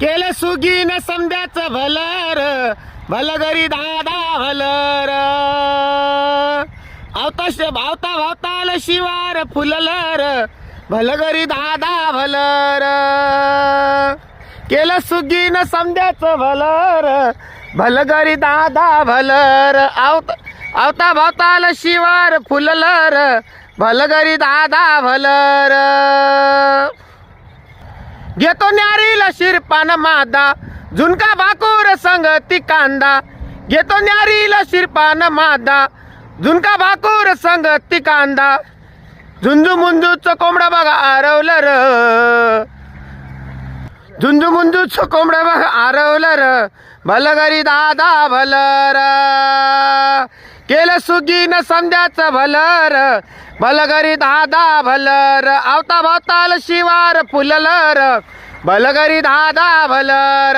केलं सुगीन समद्याचं भलर भलगरी दादा भलर अवताश भावता भावताल शिवार फुललर भलगरी दादा भलर केलं सुगीन समद्याचं भलर भलगरी दादा भलर आवता भावताल शिवार फुललर भलगरी दादा भलर घेतो न्यारीला शिरपान मादा झुणका भाकूर संगती कांदा घेतो न्यारीला शिरपान मादा झुणका भाकूर संगती कांदा झुंजू मुंजूच कोंबडा बघा आरवलं र झुंजू मुंजूच कोंबडा बघा आरवलं र भलगरी दादा भलर केलं सुगीन समद्याचं भलर भलगरी दादा भलर आवता भावताल शिवार फुललर भलगरी दादा भलर